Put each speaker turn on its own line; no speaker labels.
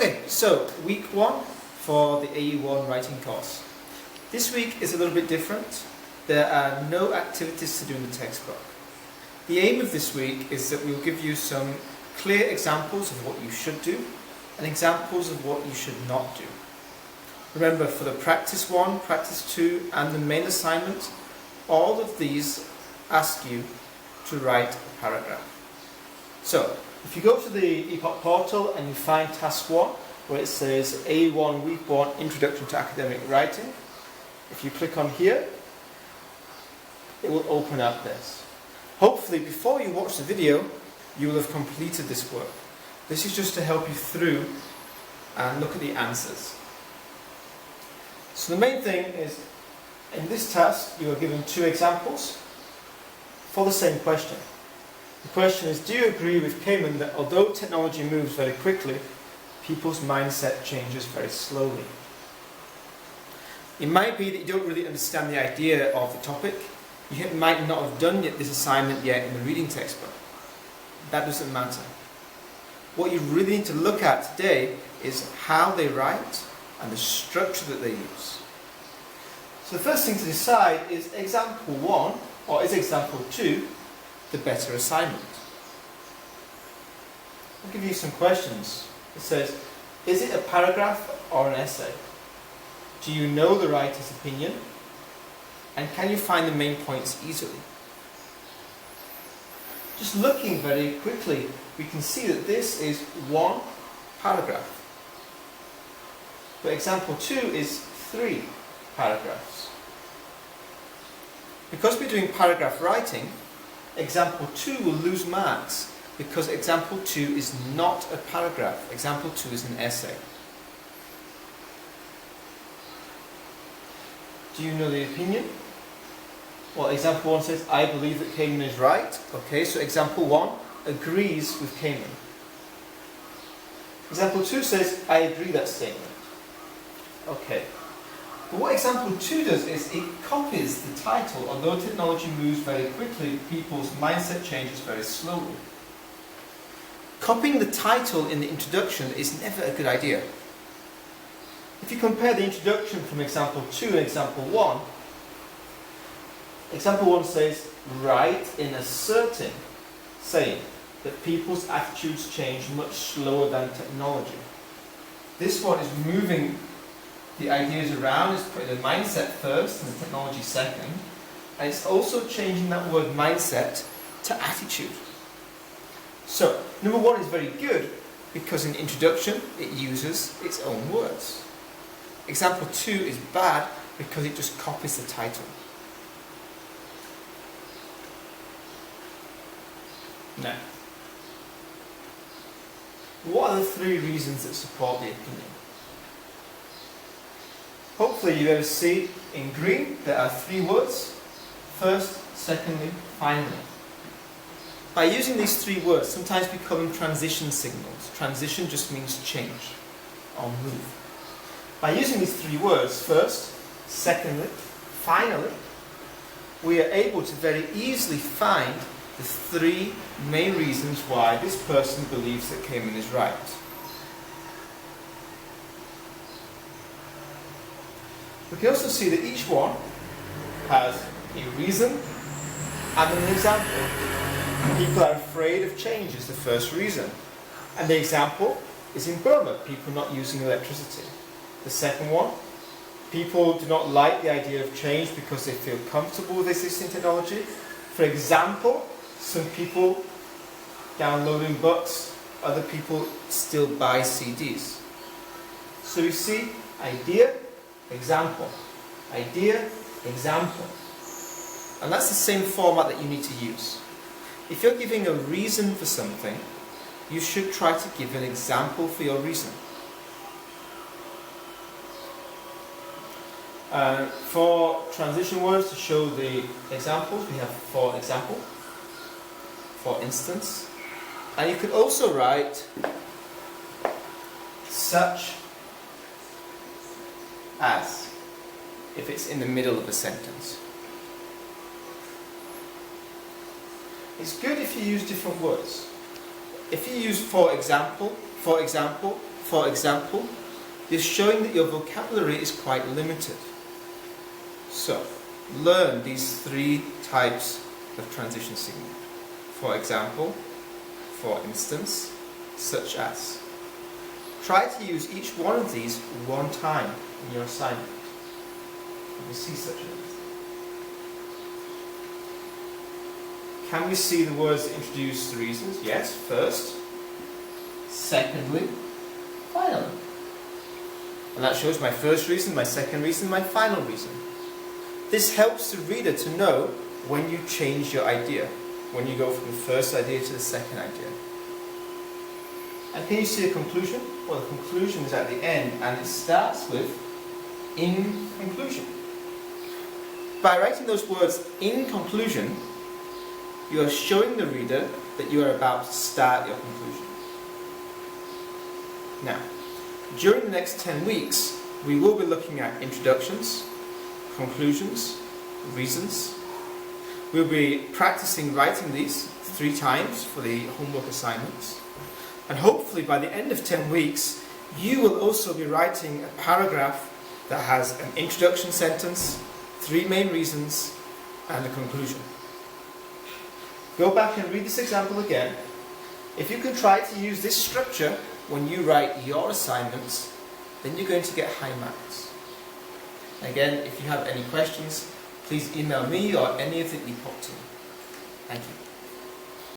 Okay, so week 1 for the AE1 writing course. This week is a little bit different. There are no activities to do in the textbook. The aim of this week is that we'll give you some clear examples of what you should do and examples of what you should not do. Remember, for the practice 1, practice 2 and the main assignment, all of these ask you to write a paragraph. So, if you go to the EPOC portal and you find task 1, where it says AE1 week 1 Introduction to Academic Writing, if you click on here, it will open up this. Hopefully, before you watch the video, you will have completed this work. This is just to help you through and look at the answers. So the main thing is, in this task, you are given 2 examples for the same question. The question is, do you agree with Cayman that although technology moves very quickly, people's mindset changes very slowly? It might be that you don't really understand the idea of the topic. You might not have done this assignment yet in the reading textbook. That doesn't matter. What you really need to look at today is how they write and the structure that they use. So the first thing to decide is example 1 or is example 2 the better assignment? I'll give you some questions. It says, is it a paragraph or an essay? Do you know the writer's opinion? And can you find the main points easily? Just looking very quickly, we can see that this is 1 paragraph. But example 2 is 3 paragraphs. Because we're doing paragraph writing, example 2 will lose marks because example 2 is not a paragraph. Example 2 is an essay. Do you know the opinion? Well, example 1 says, I believe that Cayman is right. Okay, so example 1 agrees with Cayman. Example 2 says, I agree that statement. Okay. But what example 2 does is it copies the title. Although technology moves very quickly, people's mindset changes very slowly. Copying the title in the introduction is never a good idea. If you compare the introduction from example 2 and example 1, example 1 says, write in asserting, saying that people's attitudes change much slower than technology. This one is moving the ideas around, it's putting the mindset first and the technology second, and it's also changing that word mindset to attitude. So, number 1 is very good because in the introduction it uses its own words. Example 2 is bad because it just copies the title. Now, what are the 3 reasons that support the opinion? Hopefully you ever see in green there are 3 words: first, secondly, finally. By using these 3 words, sometimes we call them transition signals. Transition just means change or move. By using these 3 words, first, secondly, finally, we are able to very easily find the 3 main reasons why this person believes that Cayman is right. We can also see that each one has a reason and an example. People are afraid of change is the first reason. And the example is in Burma, people not using electricity. The second one, people do not like the idea of change because they feel comfortable with existing technology. For example, some people downloading books, other people still buy CDs. So you see, idea, example, idea, example. And that's the same format that you need to use. If you're giving a reason for something, you should try to give an example for your reason. For transition words to show the examples, we have for example, for instance, and you could also write such as if it's in the middle of a sentence. It's good if you use different words. If you use for example, for example, you're showing that your vocabulary is quite limited. So, learn these 3 types of transition signal. For example, for instance, such as. Try to use each one of these one time in your assignment. Can we see such as? Can we see the words that introduce the reasons? Yes, first. Secondly, finally. And that shows my first reason, my second reason, my final reason. This helps the reader to know when you change your idea, when you go from the first idea to the second idea. And can you see a conclusion? Well, the conclusion is at the end, and it starts with in conclusion. By writing those words in conclusion, you are showing the reader that you are about to start your conclusion. Now, during the next 10 weeks, we will be looking at introductions, conclusions, reasons. We'll be practicing writing these 3 times for the homework assignments. And hopefully by the end of 10 weeks, you will also be writing a paragraph that has an introduction sentence, 3 main reasons, and a conclusion. Go back and read this example again. If you can try to use this structure when you write your assignments, then you're going to get high marks. Again, if you have any questions, please email me or any of the EPOC team. Thank you.